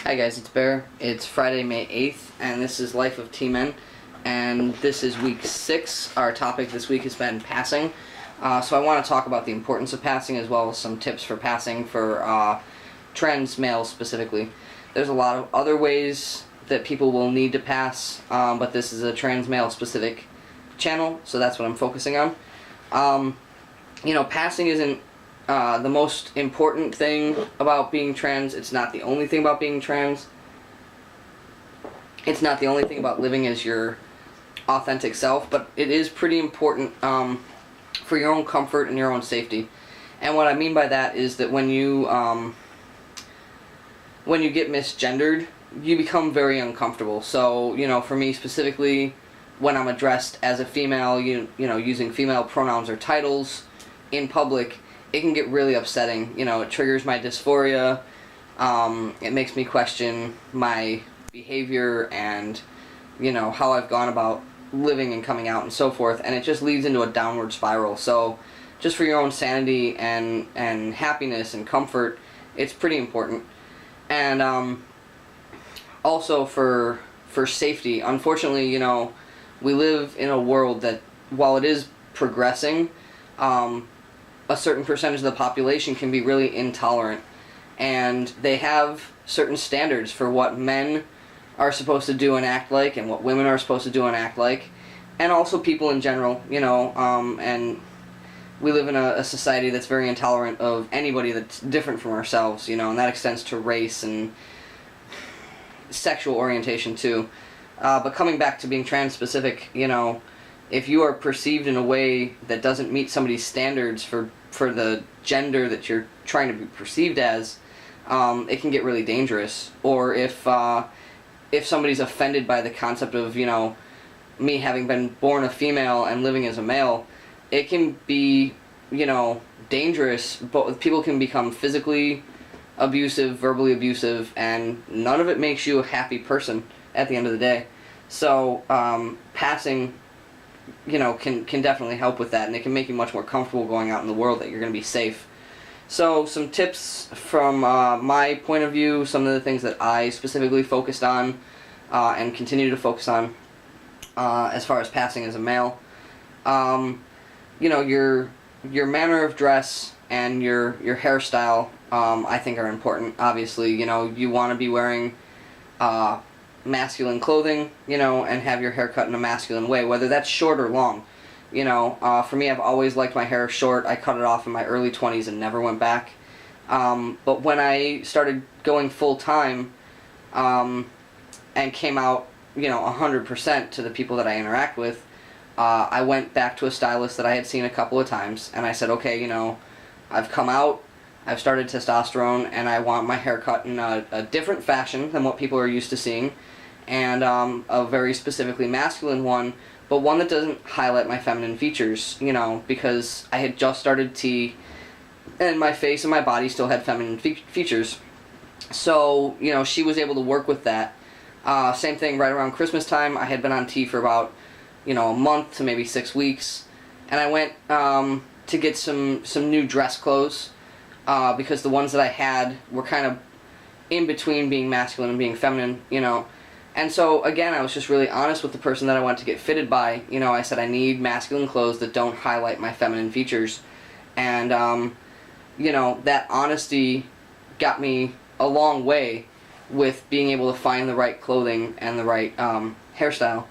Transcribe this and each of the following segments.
Hi guys, it's Bear. It's Friday, May 8th, and this is Life of T-Men, and this is week 6. Our topic this week has been passing. So I want to talk about the importance of passing as well as some tips for passing for trans males specifically. There's a lot of other ways that people will need to pass, but this is a trans male specific channel, so that's what I'm focusing on. Passing isn't the most important thing about being trans. It's not the only thing about being trans. It's not the only thing about living as your authentic self, but it is pretty important for your own comfort and your own safety. And what I mean by that is that when you get misgendered, you become very uncomfortable. So, for me specifically, when I'm addressed as a female, using female pronouns or titles in public, it can get really upsetting. It triggers my dysphoria. It makes me question my behavior and, how I've gone about living and coming out and so forth, and it just leads into a downward spiral. So just for your own sanity and happiness and comfort, it's pretty important. And also for safety. Unfortunately, we live in a world that, while it is progressing, a certain percentage of the population can be really intolerant, and they have certain standards for what men are supposed to do and act like, and what women are supposed to do and act like, and also people in general, and we live in a society that's very intolerant of anybody that's different from ourselves, and that extends to race and sexual orientation too. But coming back to being trans-specific, if you are perceived in a way that doesn't meet somebody's standards for the gender that you're trying to be perceived as, it can get really dangerous. Or if somebody's offended by the concept of, me having been born a female and living as a male, it can be, dangerous. But people can become physically abusive, verbally abusive, and none of it makes you a happy person at the end of the day. So, passing can definitely help with that, and it can make you much more comfortable going out in the world, that you're going to be safe. So some tips from my point of view, some of the things that I specifically focused on and continue to focus on as far as passing as a male. Your manner of dress and your hairstyle, I think, are important. Obviously, you want to be wearing masculine clothing, and have your hair cut in a masculine way, whether that's short or long. For me, I've always liked my hair short. I cut it off in my early 20s and never went back. But when I started going full-time and came out, 100% to the people that I interact with, I went back to a stylist that I had seen a couple of times, and I said, okay, I've come out, I've started testosterone, and I want my hair cut in a different fashion than what people are used to seeing, and a very specifically masculine one, but one that doesn't highlight my feminine features, because I had just started T, and my face and my body still had feminine features. So, she was able to work with that. Same thing right around Christmas time. I had been on T for about, a month to maybe 6 weeks, and I went to get some new dress clothes, because the ones that I had were kind of in between being masculine and being feminine, And so, again, I was just really honest with the person that I wanted to get fitted by. I said, I need masculine clothes that don't highlight my feminine features. And, that honesty got me a long way with being able to find the right clothing and the right hairstyle.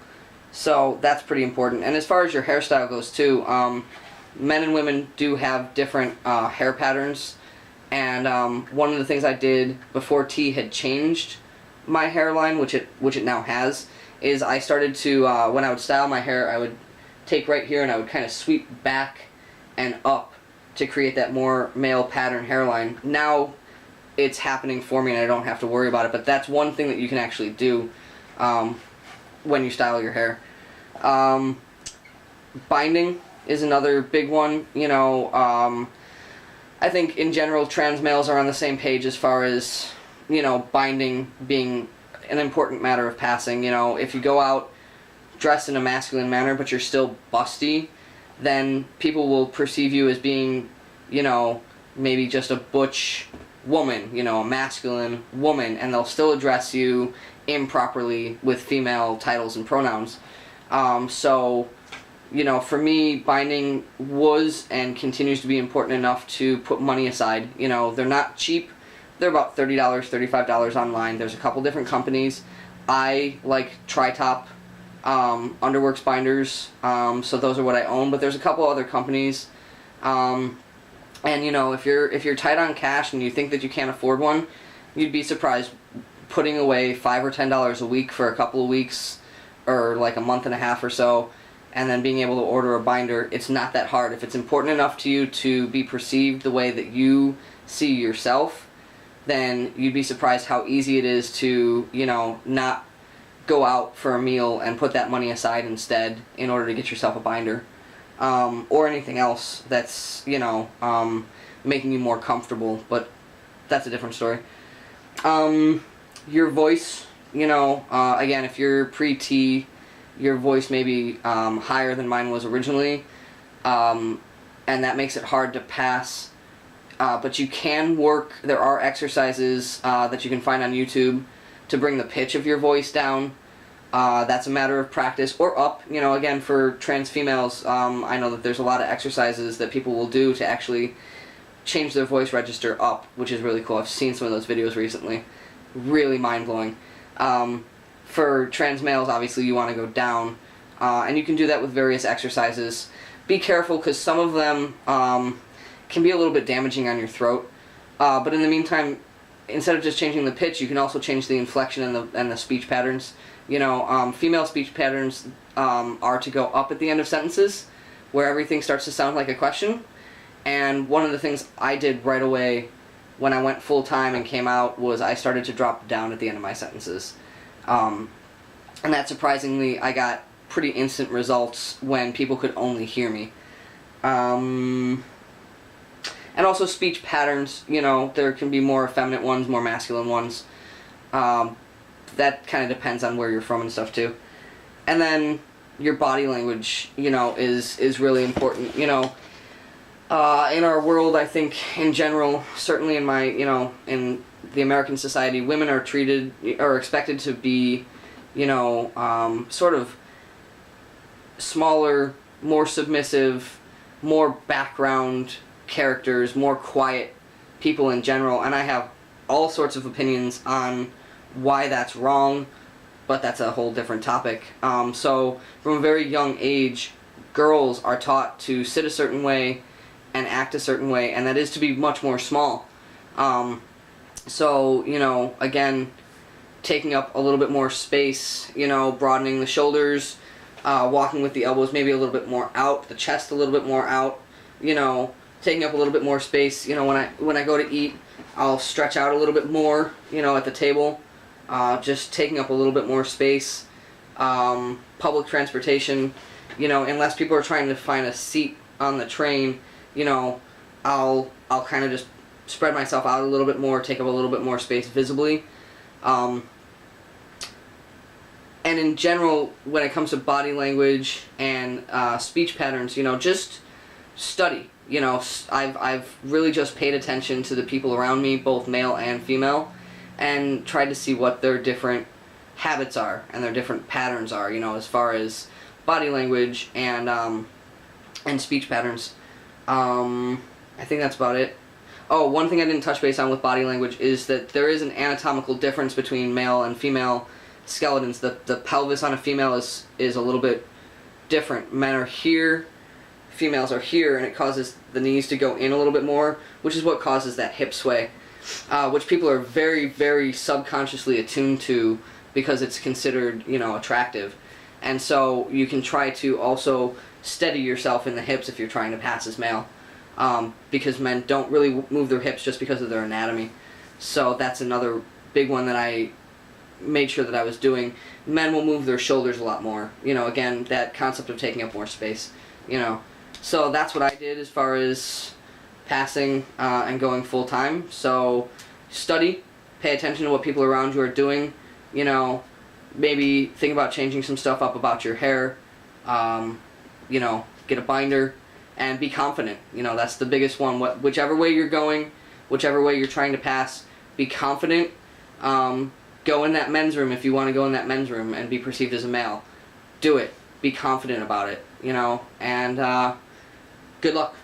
So that's pretty important. And as far as your hairstyle goes, too, men and women do have different hair patterns. And one of the things I did before T had changed my hairline, which it now has, is I started to, when I would style my hair, I would take right here and I would kind of sweep back and up to create that more male pattern hairline. Now it's happening for me and I don't have to worry about it, but that's one thing that you can actually do when you style your hair. Binding is another big one. I think in general trans males are on the same page as far as binding being an important matter of passing. If you go out dressed in a masculine manner but you're still busty, then people will perceive you as being, maybe just a butch woman, you know, a masculine woman, and they'll still address you improperly with female titles and pronouns. So, you know, for me, binding was and continues to be important enough to put money aside. You know, they're not cheap. They're about $30, $35 online. There's a couple different companies. I like Tri-Top Underworks binders, so those are what I own. But there's a couple other companies, and you know, if you're tight on cash and you think that you can't afford one, you'd be surprised putting away $5 or $10 a week for a couple of weeks, or like a month and a half or so, and then being able to order a binder. It's not that hard. If it's important enough to you to be perceived the way that you see yourself, then you'd be surprised how easy it is to, you know, not go out for a meal and put that money aside instead in order to get yourself a binder, or anything else that's, you know, making you more comfortable, but that's a different story. Your voice, you know, again, if you're pre-T, your voice may be higher than mine was originally, and that makes it hard to pass. But you can work, there are exercises that you can find on YouTube to bring the pitch of your voice down. That's a matter of practice, or up. You know, again, for trans females, I know that there's a lot of exercises that people will do to actually change their voice register up, which is really cool. I've seen some of those videos recently. Really mind-blowing. For trans males, obviously, you want to go down, and you can do that with various exercises. Be careful, because some of them can be a little bit damaging on your throat, but in the meantime, instead of just changing the pitch, you can also change the inflection and the speech patterns. You know, female speech patterns are to go up at the end of sentences, where everything starts to sound like a question. And one of the things I did right away when I went full-time and came out was I started to drop down at the end of my sentences. And that, surprisingly, I got pretty instant results when people could only hear me. And also speech patterns, you know, there can be more effeminate ones, more masculine ones. That kind of depends on where you're from and stuff too. And then your body language, you know, is really important. You know, in our world, I think in general, certainly in my, you know, in the American society, women are treated or expected to be, you know, sort of smaller, more submissive, more background characters, more quiet people in general, and I have all sorts of opinions on why that's wrong, but that's a whole different topic. So from a very young age, girls are taught to sit a certain way and act a certain way, and that is to be much more small. So, you know, again, taking up a little bit more space, you know, broadening the shoulders, walking with the elbows maybe a little bit more out, the chest a little bit more out, you know, taking up a little bit more space. You know, when I go to eat, I'll stretch out a little bit more, you know, at the table, just taking up a little bit more space. Public transportation, you know, unless people are trying to find a seat on the train, you know, I'll kind of just spread myself out a little bit more, take up a little bit more space visibly. And in general, when it comes to body language and speech patterns, you know, just study. You know, I've really just paid attention to the people around me, both male and female, and tried to see what their different habits are and their different patterns are, you know, as far as body language and speech patterns. I think that's about it. Oh, one thing I didn't touch base on with body language is that there is an anatomical difference between male and female skeletons. The pelvis on a female is a little bit different. Men are here, females are here, and it causes the knees to go in a little bit more, which is what causes that hip sway, which people are very, very subconsciously attuned to because it's considered, you know, attractive. And so you can try to also steady yourself in the hips if you're trying to pass as male, because men don't really move their hips just because of their anatomy. So that's another big one that I made sure that I was doing. Men will move their shoulders a lot more. You know, again, that concept of taking up more space, you know. So that's what I did as far as passing and going full-time. So study, pay attention to what people around you are doing, you know, maybe think about changing some stuff up about your hair, you know, get a binder, and be confident. You know, that's the biggest one. Whichever way you're going, whichever way you're trying to pass, be confident. Go in that men's room if you want to go in that men's room and be perceived as a male. Do it. Be confident about it, and good luck.